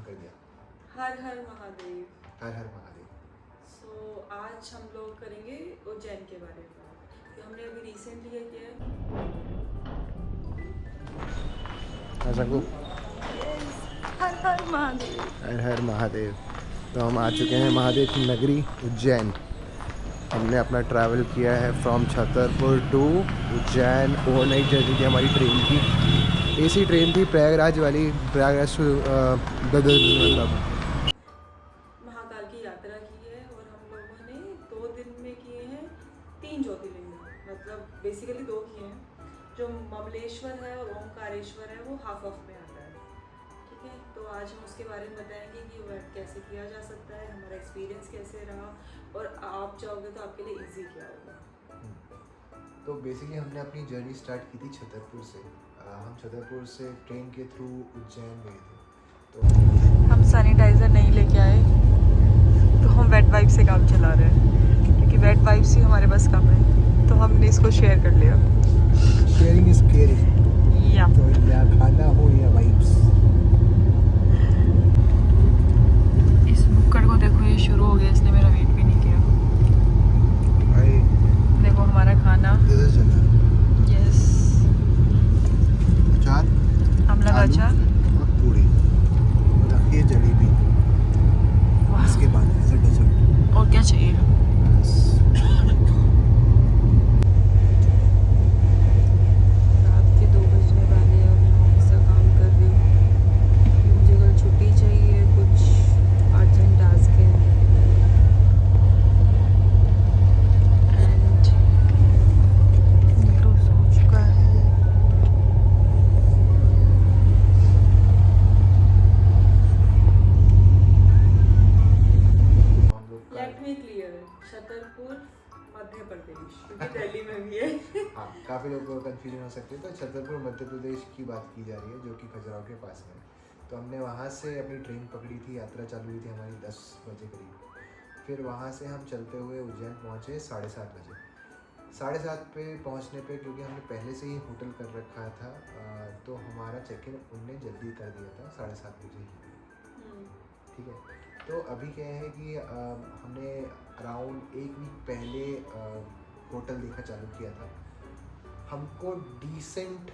कर दिया। हर हर महादेव। हर हर महादेव। सो आज हम लोग करेंगे उज्जैन के बारे में बात। तो हमने अभी रिसेंटली ये किया हर हर महादेव। हर हर महादेव। तो हम आ चुके हैं महादेव की नगरी उज्जैन। हमने अपना ट्रैवल किया है from Chhatarpur to Ujjain. Overnight journey थी हमारी, ट्रेन की एसी ट्रेन थी, प्रयागराज वाली, प्रयागराज मतलब महाकाल की यात्रा की है और हम लोगों ने 2 दिन में किए हैं 3 ज्योतिर्लिंग, मतलब बेसिकली 2 किए हैं। जो ममलेश्वर है और ओमकारेश्वर है वो हाफ ऑफ में आता है, ठीक है। तो आज हम उसके बारे में बताएंगे कि वह कैसे किया जा सकता है, हमारा एक्सपीरियंस कैसे रहा और आप जाओगे तो आपके लिए ईजी क्या होगा। तो बेसिकली हमने अपनी जर्नी स्टार्ट की थी छतरपुर से। हम छतरपुर से ट्रेन के थ्रू उज्जैन गए थे। तो हम सैनिटाइज़र नहीं लेके आए, तो हम वेट वाइप से काम चला रहे हैं क्योंकि वेट वाइप्स ही हमारे पास कम है, तो हमने इसको शेयर कर लिया। Sharing is caring. या तो या खाना हो या वाइब्स। इस नुक्कड़ को देखो, ये शुरू हो गया, इसने मेरा वेट भी नहीं किया। भाई देखो हमारा खाना। यस, अचार, आमला का अचार और पूरी और ये जलेबी। इसके बाद एज अ डेजर्ट और क्या चाहिए। रात के 2 बजने वाले और मैं ऑफिस का काम कर रही हूँ। मुझे कल छुट्टी चाहिए, कुछ अर्जेंट टास्क है एंड नीरू सो चुका है। Let me clear, Chhatarpur Madhya Pradesh, क्योंकि दिल्ली में भी है। हाँ, काफ़ी लोग कन्फ्यूजन हो सकते हैं। तो छतरपुर मध्य प्रदेश की बात की जा रही है, जो कि खजुराहो के पास में है। तो हमने वहाँ से अपनी ट्रेन पकड़ी थी, यात्रा चालू हुई थी हमारी 10 बजे करीब। फिर वहाँ से हम चलते हुए उज्जैन पहुँचे 7:30 बजे। 7:30 पे पहुँचने पे, क्योंकि हमने पहले से ही होटल कर रखा था, तो हमारा चेक इन उनने जल्दी कर दिया था 7:30 बजे ही। ठीक है। तो अभी क्या है कि हमने अराउंड 1 वीक पहले होटल देखना चालू किया था। हमको डिसेंट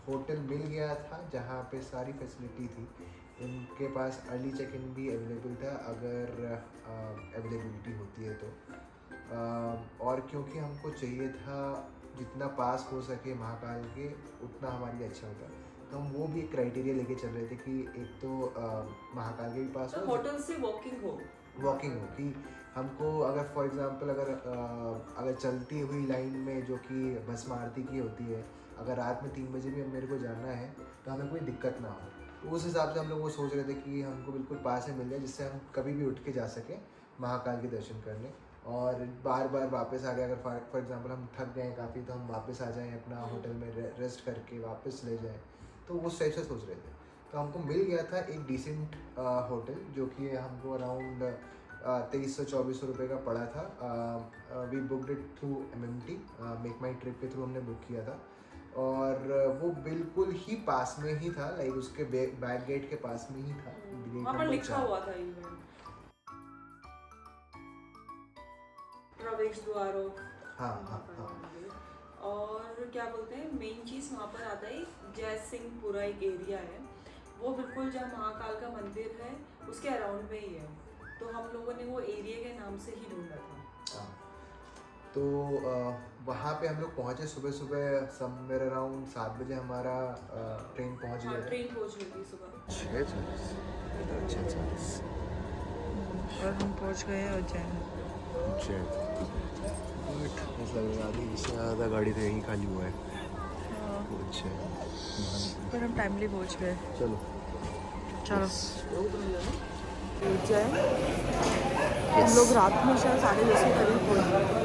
होटल मिल गया था जहाँ पे सारी फैसिलिटी थी। इनके पास अर्ली चेक इन भी अवेलेबल था अगर अवेलेबिलिटी होती है तो। और क्योंकि हमको चाहिए था जितना पास हो सके महाकाल के, उतना हमारे लिए अच्छा होता, तो हम वो भी एक क्राइटेरिया लेके चल रहे थे कि एक तो महाकाल के भी पास तो हो, होटल से वॉकिंग हो कि हमको अगर फॉर एग्जांपल अगर चलती हुई लाइन में जो कि भस्म आरती की होती है, अगर रात में 3 बजे भी मेरे को जाना है तो हमें कोई दिक्कत ना हो। तो उस हिसाब से हम लोग वो सोच रहे थे कि हमको बिल्कुल पास में मिल जाए, जिससे हम कभी भी उठ के जा सकें महाकाल के दर्शन करने और बार बार वापस आ गए। अगर फॉर एग्जांपल हम थक गए काफ़ी, तो हम वापस आ जाएं अपना होटल में रेस्ट करके वापस ले जाएं। तो उस टाइप से सोच रहे थे। तो हमको मिल गया था एक डिसेंट होटल, जो कि हमको अराउंड 2300-2400 रुपये का पड़ा था। We booked it through MMT, make my trip के थ्रू हमने बुक किया था। और वो बिल्कुल ही पास में ही था, लाइक उसके बैक गेट के पास में ही था। वहाँ पर लिखा हुआ था इवन प्रवेश द्वारों। हाँ। और क्या बोलते हैं, मेन चीज़ वहाँ पर आता है जय सिंहपुरा, एक एरिया है वो बिल्कुल जहाँ महाकाल का मंदिर है उसके अराउंड में ही है। तो हम लोगों ने वो एरिया के नाम से ही ढूंढा था। तो वहाँ पे हम लोग पहुँचे सुबह समवेयर अराउंड 7 बजे हमारा ट्रेन पहुँच गया। ट्रेन पहुँच गई थी सुबह 6:40। और हम पहुँच गए उज्जैन। इससे ज़्यादा गाड़ी तो यहीं खाली हुआ है। अच्छा, पर हम टाइमली पहुँच गए। चलो उज्जैन हम लोग रात में शायद 10:30 के करीब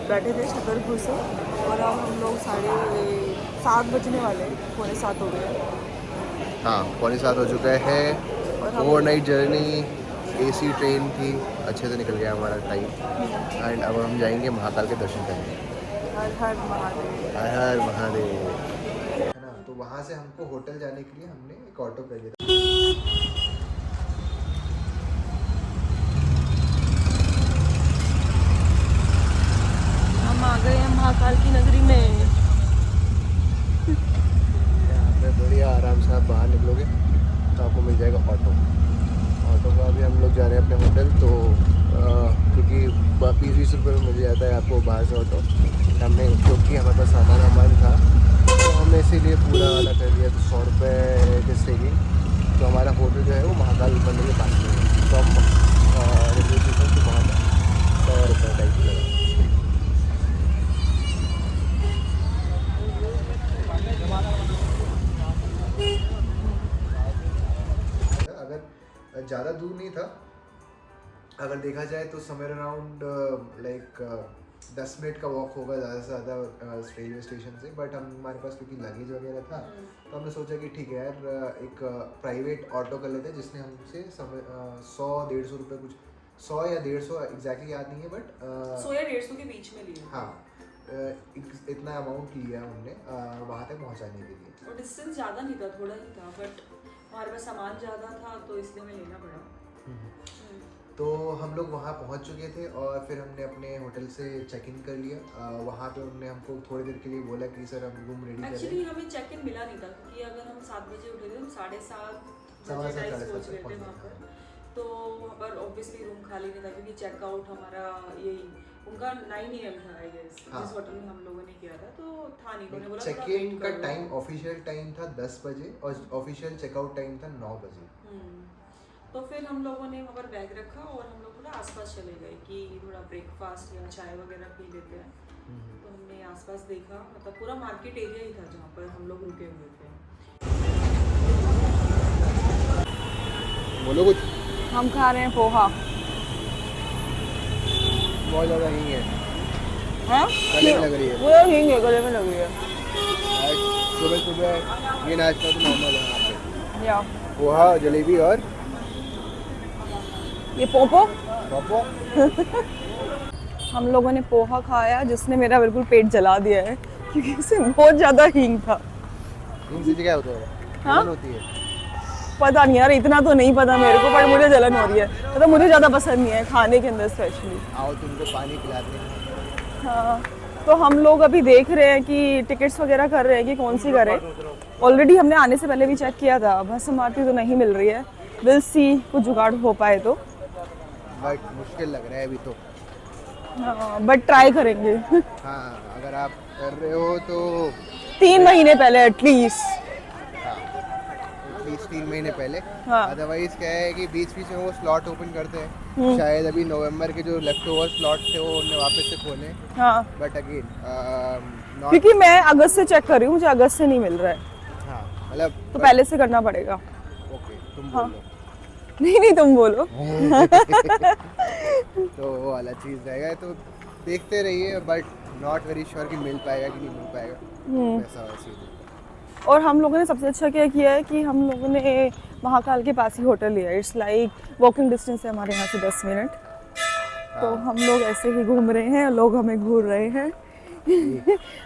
बैठे थे छतरपुर से, और अब हम लोग 7:30 बजने वाले, 7:45 हो गए। हाँ, 7:45 हो चुका है। ओवरनाइट जर्नी, एसी ट्रेन थी, अच्छे से निकल गया हमारा टाइम। एंड अब हम जाएंगे महाकाल के दर्शन करने। हर हर महादेव। हर हर महादेव, है ना। तो वहाँ से हमको होटल जाने के लिए हमने एक ऑटो कर लिया था। तो अभी हम लोग जा रहे हैं अपने होटल। तो क्योंकि 20-20 रुपये में मिल जाता है आपको बाहर से ऑटो, हमने क्योंकि हमारे पास सामान था तो हमने इसीलिए पूरा वाला कर दिया। तो 100 रुपये जिससे कि तो हमारा होटल जो है वो महाकाल मंदिर के पास में है। तो हम रेलवे स्टेशन से वहाँ 100 रुपये टाइप लगा। अगर ज़्यादा दूर नहीं था, अगर देखा जाए तो समवेयर अराउंड लाइक 10 मिनट का वॉक होगा ज़्यादा से ज़्यादा रेलवे स्टेशन से। बट हमारे पास क्योंकि लगेज वगैरह था तो हमने सोचा कि ठीक है यार एक प्राइवेट ऑटो कर लेते हैं, जिसने हमसे 100-150 रुपये कुछ 100 या 150 एग्जैक्टली याद नहीं है, बट 100 या 150 के बीच में लिए। हाँ, इतना अमाउंट लिया हमने वहाँ तक पहुँचाने के लिए। और डिस्टेंस ज़्यादा नहीं था, थोड़ा ही था, बट हमारे पास सामान ज़्यादा था तो इसलिए हमें लेना पड़ा। तो हम लोग वहाँ पहुँच चुके थे और फिर हमने अपने होटल से चेक इन कर लिया। वहाँ पे उन्होंने हमको थोड़ी देर के लिए बोला कि सर हम रूम रेडी कर रहे हैं। एक्चुअली हमें चेक इन मिला नहीं था क्योंकि अगर हम 7 बजे उठे थे, हम 7:30 बजे टाइम पहुँच गए थे वहाँ पर। तो वहाँ पर ऑब्वियसली रूम खाली नहीं था क्योंकि चेकआउट हमारा यही उनका 9 AM था आई गेस, जिस होटल में हम लोगों ने किया था। तो था नहीं, उन्होंने बोला चेक इन का टाइम ऑफिशियल टाइम था 10 बजे और ऑफिशियल चेकआउट टाइम था 9 बजे। तो फिर हम लोगों ने वहाँ पर बैग रखा और हम लोग थोड़ा आसपास चले गए कि थोड़ा ब्रेकफास्ट या चाय वगैरह पी लेते हैं। तो हमने आसपास देखा, मतलब पूरा मार्केट एरिया ही था जहाँ पर हम लोग रुके हुए थे। बोलो कुछ। हम खा रहे हैं पोहा। बहुत ज़्यादा हींग है। हाँ? गले में लग रही है। वो हींग है, गले में लग रही है। सुबह सुबह ये नाश्ता तो नॉर्मल है यहाँ पे। या पोहा, जलेबी और ये पोपो। पापो। हम लोगों ने पोहा खाया जिसने मेरा बिल्कुल पेट जला दिया है क्योंकि इसमें बहुत ज़्यादा हींग था। हींग से क्या होता है? हाँ? जलन होती है। पता नहीं यार, इतना तो नहीं पता मेरे को, पर मुझे जलन हो रही है। मतलब मुझे ज़्यादा पसंद नहीं है खाने के अंदर स्पेशली। आओ तुमको पानी पिलाते हैं। हाँ, तो हम लोग अभी देख रहे हैं कि टिकट्स वगैरह कर रहे हैं कि कौन सी करें। ऑलरेडी हमने आने से पहले भी चेक किया था, भस्म आरती तो नहीं मिल रही है। विल सी कुछ जुगाड़ हो पाए तो। बट मुश्किल लग रहा है अभी तो। हाँ, बट ट्राई करेंगे। हाँ, अगर आप कर रहे हो तो 3 महीने पहले एटलीस्ट। एटलीस्ट 3 महीने पहले। हाँ। अदरवाइज क्या है कि बीच बीच में वो स्लॉट ओपन करते हैं। शायद अभी नवंबर के जो लेफ्ट ओवर स्लॉट थे वो उन्होंने वापस से खोले। हाँ, बट अगेन क्योंकि मैं अगस्त से चेक कर रही हूँ, मुझे अगस्त से नहीं मिल रहा है। हाँ, मतलब तो पहले से करना पड़ेगा। ओके, तुम हाँ। बोलो। नहीं तुम बोलो। तो वो वाला चीज़ रहेगा, तो देखते रहिए। बट नॉट वेरी श्योर कि मिल पाएगा कि नहीं मिल पाएगा, वैसा वैसे। और हम लोगों ने सबसे अच्छा क्या किया है कि हम लोगों ने महाकाल के पास ही होटल लिया। इट्स लाइक वॉकिंग डिस्टेंस है हमारे यहाँ से 10 मिनट। तो हम लोग ऐसे ही घूम रहे हैं, लोग हमें घूर रहे हैं।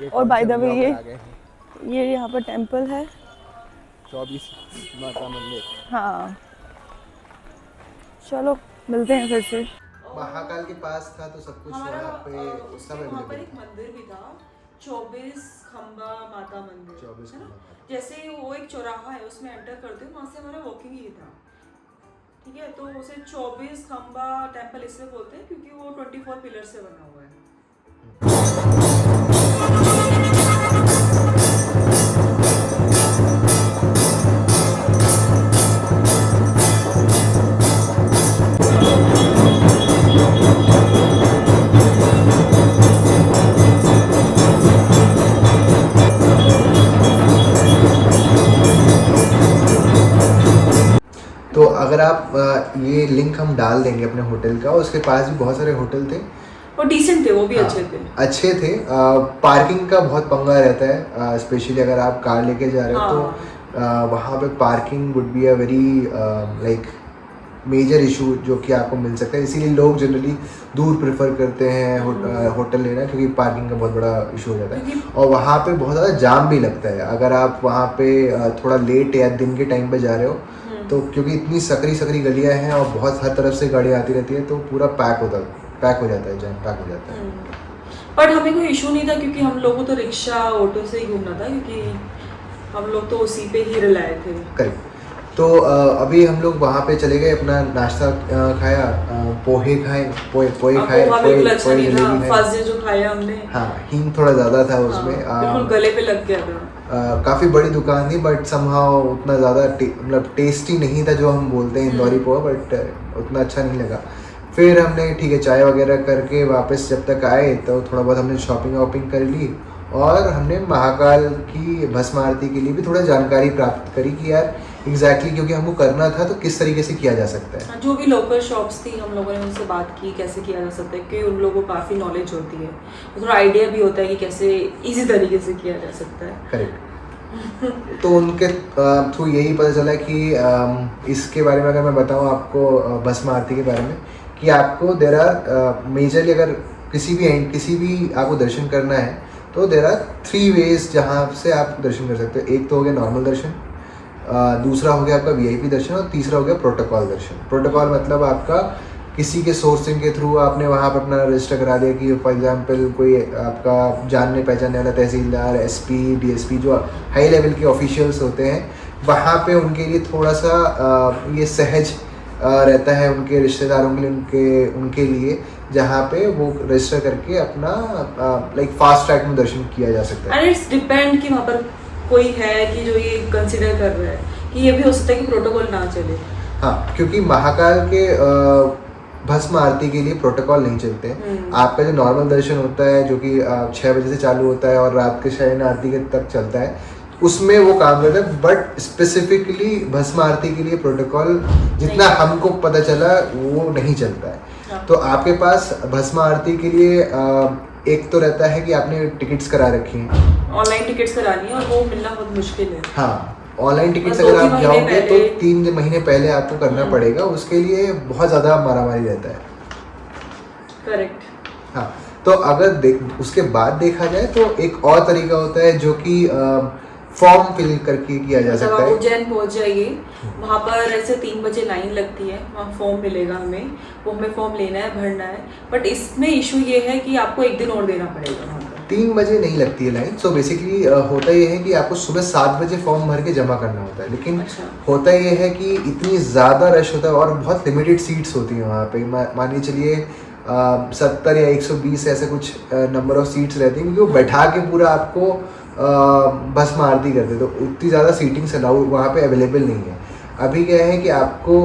और बाय द वे ये यहाँ पर टेम्पल है 24 माता मंदिर। हाँ, चलो मिलते हैं फिर से। महाकाल के पास था तो सब कुछ वहाँ पे सब वहाँ पर अवेलेबल। एक मंदिर भी था, 24 खंबा माता मंदिर। 24 है ना? खंबा। जैसे वो एक चौराहा है, उसमें एंटर करते हो, वहाँ से हमारा वॉकिंग ही था। ठीक है, तो उसे 24 खंबा टेम्पल इसलिए बोलते हैं क्योंकि वो 24 पिलर से बना हुआ है। तो अगर आप ये लिंक हम डाल देंगे अपने होटल का, उसके पास भी बहुत सारे होटल थे और डिसेंट थे, वो भी अच्छे थे। अच्छे थे। पार्किंग का बहुत पंगा रहता है, स्पेशली अगर आप कार लेके जा रहे हो तो वहाँ पे parking would be a very like major issue जो कि आपको मिल सकता है। इसीलिए लोग जनरली दूर प्रेफर करते हैं होटल लेना, क्योंकि पार्किंग का बहुत बड़ा इशू हो जाता है। और वहाँ पे बहुत ज़्यादा जाम भी लगता है अगर आप वहाँ पे थोड़ा लेट या दिन के टाइम पे जा रहे हो तो, क्योंकि इतनी सकरी गलियाँ हैं और बहुत हर तरफ से गाड़ी आती रहती है, तो पूरा पैक हो जाता है, जैम पैक हो जाता है। बट हमें कोई इशू नहीं था क्योंकि हम लोगों को तो रिक्शा ऑटो से ही घूमना था, क्योंकि हम लोग तो उसी पे ही रिलाए थे। करेक्ट। तो अभी हम लोग वहाँ पे चले गए, अपना नाश्ता खाया, पोहे खाए, पोहे खाए, पोहा बिल्कुल अच्छा नहीं था, जलेबी खाए। फर्स्ट डे जो खाया हमने, हाँ, हींग थोड़ा ज़्यादा था उसमें। बिल्कुल गले पे लग गया था। काफ़ी बड़ी दुकान थी बट समहाउ उतना ज़्यादा मतलब टेस्टी नहीं था जो हम बोलते हैं इंदौरी पोहा, बट उतना अच्छा नहीं लगा। फिर हमने ठीक है चाय वगैरह करके वापस जब तक आए तो थोड़ा बहुत हमने शॉपिंग वॉपिंग कर ली, और हमने महाकाल की भस्म आरती के लिए भी थोड़ा जानकारी प्राप्त करी कि यार एग्जैक्टली क्योंकि हमको करना था तो किस तरीके से किया जा सकता है। जो भी लोकल शॉप्स थी हम लोगों ने उनसे बात की कैसे किया जा सकता है, क्योंकि उन लोगों को काफ़ी नॉलेज होती है, थोड़ा आइडिया भी होता है कि कैसे इजी तरीके से किया जा सकता है। करेक्ट। तो उनके थ्रू यही पता चला कि इसके बारे में अगर मैं बताऊं आपको भस्म आरती के बारे में, कि आपको देर आर मेजरली अगर किसी भी आपको दर्शन करना है तो देर आर 3 वेज जहाँ से आप दर्शन कर सकते हो। एक तो हो गया नॉर्मल दर्शन, दूसरा हो गया आपका वीआईपी दर्शन, और तीसरा हो गया प्रोटोकॉल दर्शन। प्रोटोकॉल मतलब आपका किसी के सोर्सिंग के थ्रू आपने वहाँ पर अपना रजिस्टर करा दिया कि फॉर एग्जांपल कोई आपका जानने पहचानने वाला तहसीलदार, एसपी, डीएसपी जो हाई लेवल के ऑफिशियल्स होते हैं, वहाँ पे उनके लिए थोड़ा सा ये सहज रहता है उनके रिश्तेदारों के लिए, उनके लिए जहाँ पे वो रजिस्टर करके अपना लाइक फास्ट ट्रैक में दर्शन किया जा सकता है। एंड इट्स डिपेंड कि वहाँ पर कोई है कि जो ये कंसिडर कर रहा है कि ये भी हो सकता है कि प्रोटोकॉल ना चले। हाँ, क्योंकि महाकाल के भस्म आरती के लिए प्रोटोकॉल नहीं चलते। आपका जो नॉर्मल दर्शन होता है जो कि 6 बजे से चालू होता है और रात के शयन आरती के तक चलता है, उसमें वो काम करता है, बट स्पेसिफिकली भस्म आरती के लिए प्रोटोकॉल जितना हमको पता चला वो नहीं चलता है। हाँ। तो आपके पास भस्म आरती के लिए एक तो रहता है कि आपने टिकट्स करा रखी हैं, ऑनलाइन टिकट्स करानी है और वो मिलना बहुत मुश्किल है। हाँ, ऑनलाइन टिकट्स और अगर 2-3 आप जाओगे महीने तो पहले- 3 महीने पहले आपको करना पड़ेगा, उसके लिए बहुत ज़्यादा मारामारी रहता है। करेक्ट। हाँ, तो अगर उसके बाद देखा जाए तो एक और तरीका होता है जो कि फॉर्म फिल करके किया जा मतलब सकता आप है। उज्जैन पहुंच जाइए, वहाँ पर ऐसे 3 बजे लाइन लगती है, वहाँ फॉर्म मिलेगा हमें, वो हमें फॉर्म लेना है, भरना है। बट इसमें इशू ये है कि आपको 1 दिन और देना पड़ेगा वहाँ पर। 3 बजे नहीं लगती है लाइन। सो बेसिकली होता ये है कि आपको सुबह 7 बजे फॉर्म भर के जमा करना होता है, लेकिन अच्छा। होता ये है कि इतनी ज़्यादा रश होता है और बहुत लिमिटेड सीट्स होती हैं वहाँ पे। मानिए चलिए 70 या 120 ऐसे कुछ नंबर ऑफ सीट्स रहती हैं, क्योंकि वो बैठा के पूरा आपको भस्म आरती करते, तो उतनी ज़्यादा सीटिंग्स अलाउड वहाँ पे अवेलेबल नहीं है। अभी क्या है कि आपको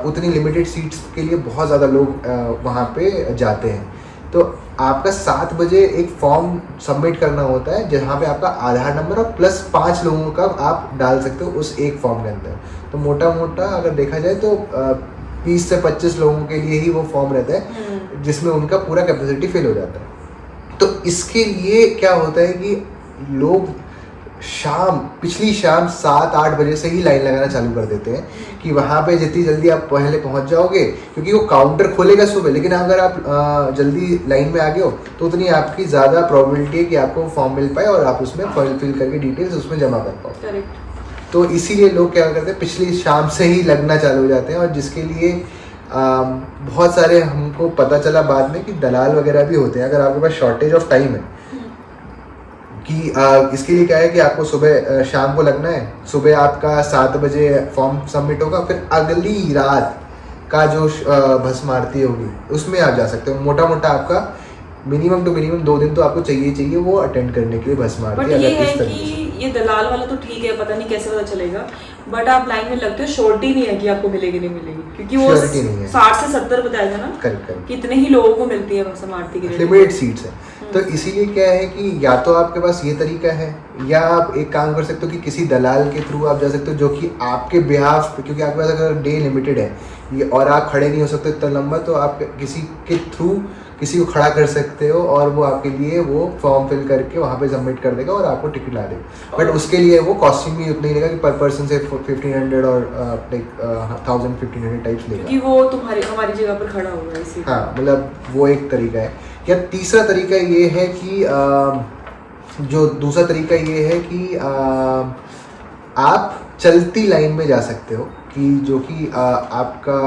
उतनी लिमिटेड सीट्स के लिए बहुत ज़्यादा लोग वहाँ पे जाते हैं। तो आपका 7 बजे एक फॉर्म सबमिट करना होता है जहाँ पे आपका आधार नंबर और प्लस 5 लोगों का आप डाल सकते हो उस एक फॉर्म के अंदर। तो मोटा मोटा अगर देखा जाए तो 20 से 25 लोगों के लिए ही वो फॉर्म रहता है, जिसमें उनका पूरा कैपेसिटी फिल हो जाता है। तो इसके लिए क्या होता है कि लोग पिछली शाम 7-8 बजे से ही लाइन लगाना चालू कर देते हैं कि वहाँ पे जितनी जल्दी आप पहले पहुँच जाओगे, क्योंकि वो काउंटर खोलेगा सुबह, लेकिन अगर आप जल्दी लाइन में आ गए हो तो उतनी आपकी ज़्यादा प्रोबेबिलिटी है कि आपको फॉर्म मिल पाए और आप उसमें फिल करके डिटेल्स उसमें जमा कर पाओ। करेक्ट। तो इसीलिए लोग क्या करते हैं, पिछली शाम से ही लगना चालू हो जाते हैं, और जिसके लिए बहुत सारे हमको पता चला बाद में कि दलाल वगैरह भी होते हैं। अगर आपके पास शॉर्टेज ऑफ टाइम है कि इसके लिए क्या है कि आपको सुबह शाम को लगना है, सुबह आपका 7 बजे फॉर्म सबमिट होगा, फिर अगली रात का जो भस्म आरती होगी उसमें आप जा सकते हो। मोटा मोटा आपका मिनिमम टू मिनिमम 2 दिन तो आपको चाहिए वो अटेंड करने के लिए भस्म आरती। बट ये है कि ये दलाल वाला तो ठीक है, पता नहीं कैसे पता चलेगा, बट आप लाइन में लगते हो, श्योरिटी नहीं है कि आपको मिलेगी नहीं मिलेगी, क्योंकि वो 60 से 70 बताएगा ना, करेक्ट, कितने ही लोगों को मिलती है भस्म आरती के लिए, लिमिटेड सीट्स है। तो इसीलिए क्या है कि या तो आपके पास ये तरीका है, या आप एक काम कर सकते हो कि किसी दलाल के थ्रू आप जा सकते हो जो कि आपके बिहाफ, क्योंकि आपके पास अगर डे लिमिटेड है ये और आप खड़े नहीं हो सकते इतना लंबा, तो आप किसी के थ्रू किसी को खड़ा कर सकते हो और वो आपके लिए वो फॉर्म फिल करके वहाँ पे सबमिट कर देगा और आपको टिकट ला देगा। बट उसके लिए वो कॉस्टिंग भी उतना ही लेगा कि पर पर्सन से 1500 और लाइक 1000-1500 टाइप्स लेगा, क्योंकि वो हमारी जगह पर खड़ा होगा इसी। हाँ, मतलब वो एक तरीका है। या तीसरा तरीका ये है कि जो दूसरा तरीका ये है कि आप चलती लाइन में जा सकते हो, कि जो कि आपका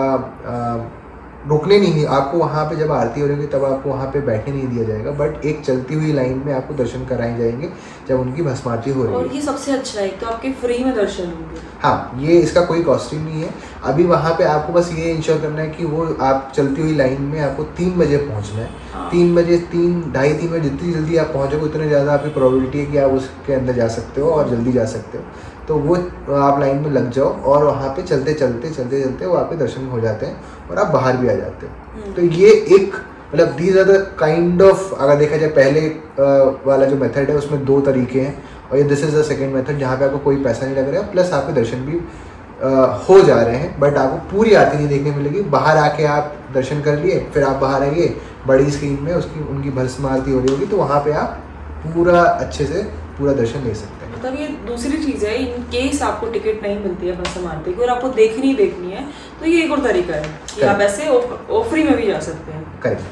रुकने नहीं, आपको वहाँ पे जब आरती हो रही होगी तब आपको वहाँ पे बैठने नहीं दिया जाएगा, बट एक चलती हुई लाइन में आपको दर्शन कराए जाएंगे जब उनकी भस्म आरती हो रही और है। ये सबसे अच्छा है, तो आपके फ्री में दर्शन होंगे। हाँ, ये इसका कोई कॉस्ट्यूम नहीं है। अभी वहाँ पे आपको बस ये इंश्योर करना है कि वो आप चलती हुई लाइन में आपको 3 बजे पहुँचना है। हाँ। 3 बजे, 3-2:30 बजे, जितनी जल्दी आप पहुँचोगे उतने ज़्यादा आपकी प्रोबेबिलिटी है कि आप उसके अंदर जा सकते हो और जल्दी जा सकते हो। तो वो आप लाइन में लग जाओ और वहाँ पे चलते चलते वो आपके दर्शन हो जाते हैं और आप बाहर भी आ जाते हो। तो ये एक मतलब these are the kind of, अगर देखा जाए पहले वाला जो मेथड है उसमें 2 तरीके हैं और ये this is the second method जहाँ पे आपको कोई पैसा नहीं लग रहा है, प्लस आपके दर्शन भी हो जा रहे हैं, बट आपको पूरी आरती नहीं देखने मिलेगी। बाहर आके आप दर्शन कर लिए, फिर आप बाहर आइए, बड़ी स्क्रीन में उनकी भस्म आरती हो रही होगी, तो वहाँ पे आप पूरा अच्छे से पूरा दर्शन ले सकते हैं। मतलब ये दूसरी चीज़ है, इन केस आपको टिकट नहीं मिलती है भस्म आरती की और आपको देखनी है तो ये एक और तरीका है कि आप ऐसे फ्री में भी जा सकते हैं। करेक्ट।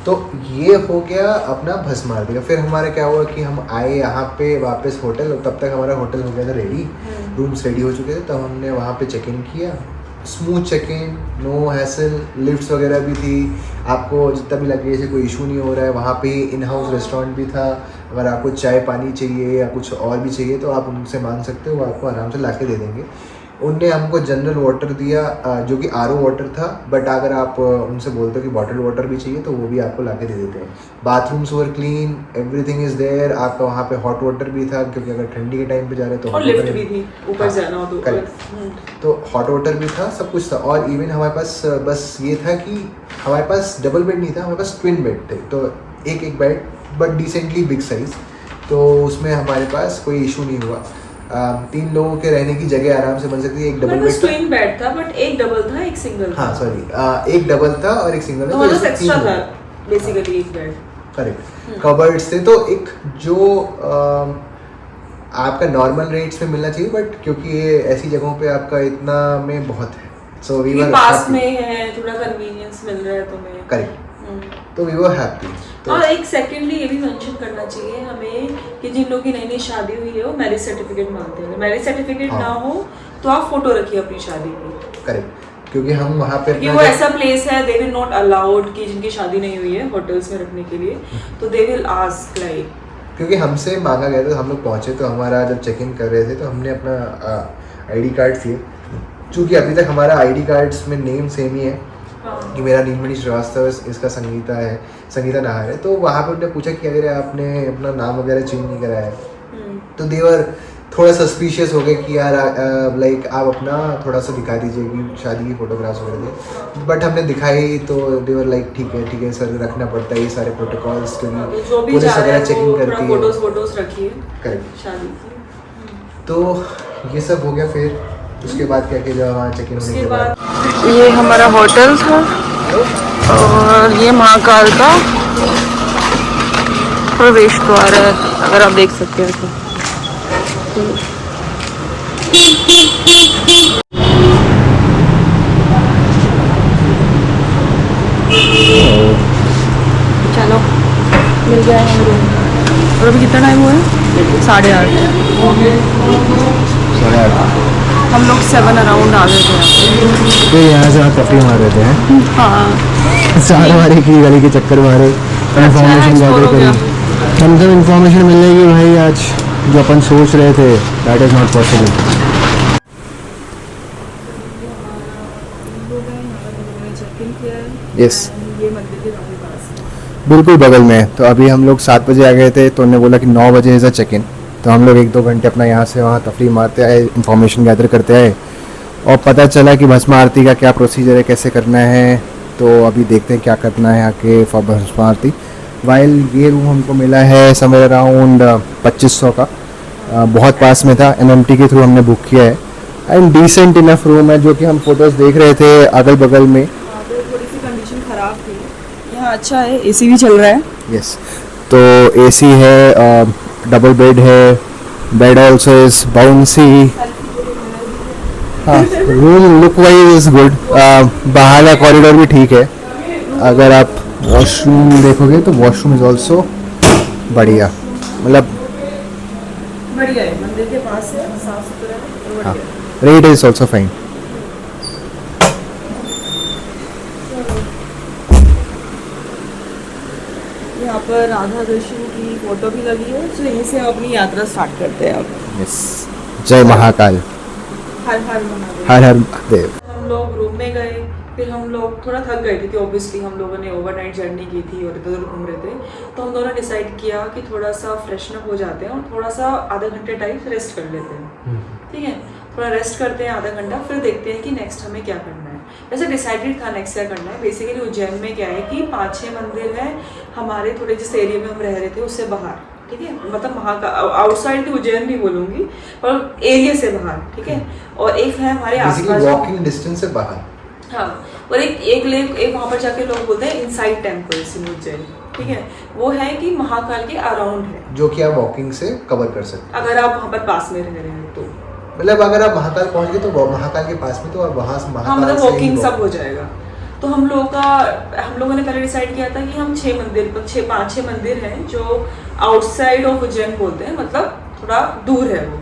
तो ये हो गया अपना भस्म आरती का। फिर हमारा क्या हुआ कि हम आए यहाँ पे वापस होटल, तब तक हमारा होटल हो गया था रेडी, रूम्स रेडी हो चुके थे, तब हमने वहाँ पे चेक इन किया। Smooth check in, no hassle, lifts वगैरह भी थी, आपको जितना भी लगे से कोई इशू नहीं हो रहा है। वहाँ पे इन हाउस रेस्टोरेंट भी था, अगर आपको चाय पानी चाहिए या कुछ और भी चाहिए तो आप उनसे मांग सकते हो, वो आपको आराम से ला के दे देंगे। उनने हमको जनरल वाटर दिया जो कि RO वाटर था, बट अगर आप उनसे बोलते हो कि बॉटल वाटर भी चाहिए तो वो भी आपको ला के दे देते हैं। Bathrooms were clean, everything is there. आपका वहाँ पे हॉट वाटर भी था क्योंकि अगर ठंडी के टाइम पे जा रहे हैं तो और लिफ्ट भी थी, ऊपर जाना हो तो। तो हॉट वाटर भी था, सब कुछ था। और इवन हमारे पास बस ये था कि हमारे पास डबल बेड नहीं था, हमारे पास ट्विन बेड थे, तो एक bed but decently big size, तो उसमें हमारे पास कोई इशू नहीं हुआ। 3 लोगों के रहने की जगह आराम से बन सकती है। एक डबल बेड ट्विन बेड था, बट एक डबल था, एक सिंगल था। हाँ सॉरी, एक डबल था और एक सिंगल था, तो मतलब एक्स्ट्रा था बेसिकली एक बेड। करेक्ट। कबर्ड्स थे, तो एक जो आपका नॉर्मल रेट्स में मिलना चाहिए, बट क्योंकि ये ऐसी जगहों पे आपका इतना में बहुत है, सो वी वर पास में है, थोड़ा कन्वीनियंस मिल रहा है तुम्हें। करेक्ट, तो वी वर हैप्पी। और एक सेकेंडली ये भी मेंशन करना चाहिए हमें कि जिन लोगों की नई नई शादी हुई है वो मैरिज सर्टिफिकेट मांगते हैं। मैरिज सर्टिफिकेट ना हो तो आप फोटो रखिए अपनी शादी की। करेक्ट, क्योंकि हम वहाँ पे क्योंकि वो ऐसा प्लेस है, दे विल नॉट अलाउड कि जिनकी शादी नहीं हुई है होटल्स में रखने के लिए, तो दे विल आस्क लाइक, क्योंकि हमसे मांगा गया था। हम लोग पहुँचे तो हमारा जब चेक इन कर रहे थे तो हमने अपना ID कार्ड दिए, चूँकि अभी तक हमारा ID कार्ड्स में नेम सेम ही है कि मेरा नीलमणि श्रीवास्तव, इसका संगीता है, संगीता नाहर है। तो वहाँ पे उन्होंने पूछा कि अगर आपने अपना नाम वगैरह चेंज नहीं कराया है, तो देवर थोड़ा सस्पिशियस हो गए कि यार लाइक आप अपना थोड़ा सा दिखा दीजिए कि शादी की फोटोग्राफ्स वगैरह थे। बट हमने दिखाई तो देवर लाइक ठीक है सर, रखना पड़ता है ये सारे प्रोटोकॉल्स, क्योंकि पुलिस वगैरह चेकिंग करती है। फोटोज रखिए करेक्ट, शादी की। तो ये सब हो गया। फिर उसके बाद क्या किया, जब वहाँ चेक इन होने के बाद ये हमारा होटल था और ये महाकाल का प्रवेश द्वार है, अगर आप देख सकते हैं तो। चलो मिल गया है रूम। और अभी कितना टाइम हुआ है? 8:30। हम लोग 7 अराउंड आ गए थे यहाँ पे। फिर यहाँ से तफरी मार रहे थे। हाँ, सारे हमारे की गली के चक्कर मारे, इन्फॉर्मेशन गैदर करी। कम से कम इन्फॉर्मेशन मिलने की भाई आज जो अपन सोच रहे थे that is not possible. Yes, ये मंदिर के काफी पास है। बिल्कुल बगल में है। तो अभी हम लोग 7 बजे आ गए थे, तो उन्होंने बोला कि 9 बजे इज़ अ चेक इन। तो हम लोग 1-2 घंटे अपना यहाँ से वहाँ तफरी मारते आए, इन्फॉर्मेशन गैदर करते आए और पता चला कि भस्म आरती का क्या प्रोसीजर है, कैसे करना है। तो अभी देखते हैं क्या करना है आके फॉर भस्म आरती। वाइल ये रूम हमको मिला है समय अराउंड 2500 का, बहुत पास में था, NMT के थ्रू हमने बुक किया है एंड डिसेंट इनफ रूम है। जो कि हम फोटोज़ देख रहे थे अगल बगल में, थोड़ी सी कंडीशन ख़राब थी। यहाँ अच्छा है, AC भी चल रहा है। यस, तो AC है, डबल बेड है, बेड ऑल्सो इज बाउंसी। हाँ, room look wise is good. बाहर का कॉरिडोर भी ठीक है। अगर आप वॉशरूम देखोगे तो वॉशरूम इज ऑल्सो बढ़िया, मतलब बढ़िया है, मंदिर के पास है, साफ सुथरा है। हाँ, रेट इज ऑल्सो फाइन। यहाँ पर राधा कृष्ण की फोटो भी लगी है, तो यहीं से हम अपनी यात्रा स्टार्ट करते हैं अब। यस, जय महाकाल, हर हर महादेव। हर हर महादेव। हम लोग रूम में गए, फिर हम लोग थोड़ा थक गए क्योंकि ऑब्वियसली हम लोगों ने ओवरनाइट जर्नी की थी और इधर उधर घूम रहे थे। तो हम दोनों डिसाइड किया कि थोड़ा सा फ्रेशन अप हो जाते हैं और थोड़ा सा आधा घंटे टाइप रेस्ट कर लेते हैं। ठीक है, थोड़ा रेस्ट करते हैं आधा घंटा, फिर देखते हैं कि नेक्स्ट हमें क्या करना है। वैसे डिसाइडेड था नेक्स्ट क्या करना है। बेसिकली उज्जैन में क्या है कि 5-6 मंदिर हैं हमारे थोड़े जिस एरिया में हम रह रहे थे उससे बाहर। ठीक है, मतलब महाकाल आउटसाइड की उज्जैन नहीं बोलूँगी पर एरिया से बाहर। ठीक है, और एक है हमारे आसपास वॉकिंग डिस्टेंस से बाहर। हाँ, और एक वहाँ पर जाके लोग बोलते हैं इनसाइड टेम्पल्स इन उज्जैन। ठीक है, वो है कि महाकाल के अराउंड है, जो कि आप वॉकिंग से कवर कर सकते हैं अगर आप वहाँ पर पास में रह रहे हैं तो। मतलब अगर आप महाकाल पहुंच गए तो महाकाल के पास में, तो आप वहाँ से महाकाल हाँ, मतलब से ही वॉकिंग सब walk- हो जाएगा। तो हम लोगों ने पहले डिसाइड किया था कि हम 5-6 मंदिर हैं जो आउटसाइड ऑफ उज्जैन बोलते हैं, मतलब थोड़ा दूर है वो,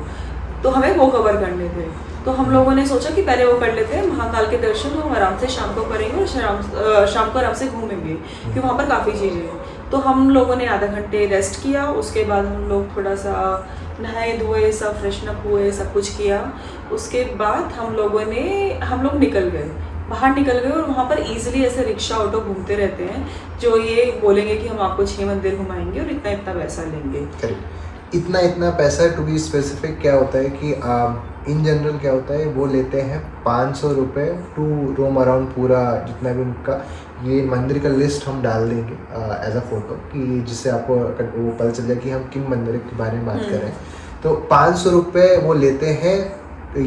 तो हमें वो कवर करने थे। तो हम लोगों ने सोचा कि पहले वो कर लेते हैं महाकाल के दर्शन, हम आराम से शाम को करेंगे और शाम को आराम से घूमेंगे क्योंकि वहाँ पर काफ़ी चीज़ें हैं। तो हम लोगों ने आधा घंटे रेस्ट किया, उसके बाद हम लोग थोड़ा सा नहाए धोए, सब फ्रेशन अप हुए, सब कुछ किया। उसके बाद हम लोग निकल गए, बाहर निकल गए और वहाँ पर इजीली ऐसे रिक्शा ऑटो घूमते रहते हैं जो ये बोलेंगे कि हम आपको 6 मंदिर घुमाएंगे और इतना इतना पैसा लेंगे। करेक्ट, इतना पैसा। टू बी स्पेसिफिक क्या होता है कि इन जनरल क्या होता है, वो लेते हैं 500 रुपये टू रोम अराउंड पूरा जितना भी उनका। ये मंदिर का लिस्ट हम डाल देंगे एज अ फोटो, कि जिससे आपको वो पता चल जाए कि हम किन मंदिर के बारे में बात कर रहे हैं। तो 500 रुपये वो लेते हैं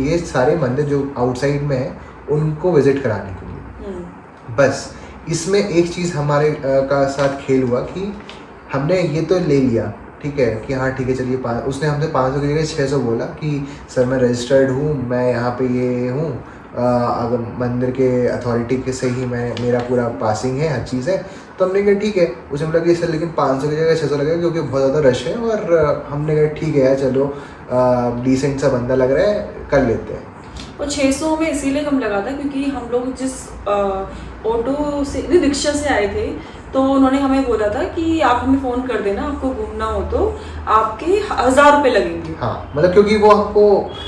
ये सारे मंदिर जो आउटसाइड में है उनको विजिट कराने के लिए। बस इसमें एक चीज़ हमारे का साथ खेल हुआ कि हमने ये तो ले लिया, ठीक है कि हाँ ठीक है चलिए, उसने हमसे 500 की जगह 600 बोला कि सर मैं रजिस्टर्ड हूँ, मैं यहाँ पे ये हूँ, अगर मंदिर के अथॉरिटी के से ही मेरा पूरा पासिंग है, हर चीज़ है। तो हमने कहा ठीक है। उसने बोला कि सर लेकिन 500 की जगह 600 लगेगा क्योंकि बहुत ज़्यादा रश है। और हमने कहा ठीक है यार, चलो डिसेंट सा बंदा लग रहा है, कर लेते हैं। और 600 में इसीलिए कम लगा था क्योंकि हम लोग जिस ऑटो से रिक्शा से आए थे तो उन्होंने हमें बोला था कि आप हमें फ़ोन कर देना, आपको घूमना हो तो आपके 1000 रुपये लगेंगे। हाँ, मतलब क्योंकि वो हमको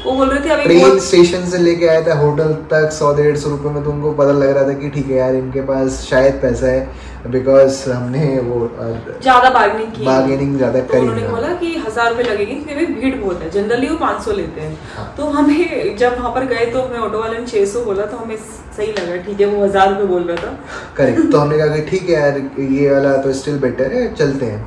वो बोल रहे थे अभी ट्रेन स्टेशन से लेके आया था होटल तक 100-150 रुपये में, तो उनको पता लग रहा था कि ठीक है यार इनके पास शायद पैसा है, बिकॉज हमने वो ज़्यादा बार्गेनिंग ज़्यादा तो करी। उन्होंने बोला कि 1000 रुपये लगेंगे क्योंकि अभी भीड़ बहुत है, जनरली वो 500 लेते हैं। हाँ। तो हमें जब वहाँ पर गए तो हमें ऑटो वाले ने 600 बोला, तो हमें सही लगा, ठीक है वो 1000 रुपये बोल रहा था। करेक्ट, तो हमने कहा कि ठीक है यार ये वाला तो स्टिल बेटर है, चलते हैं।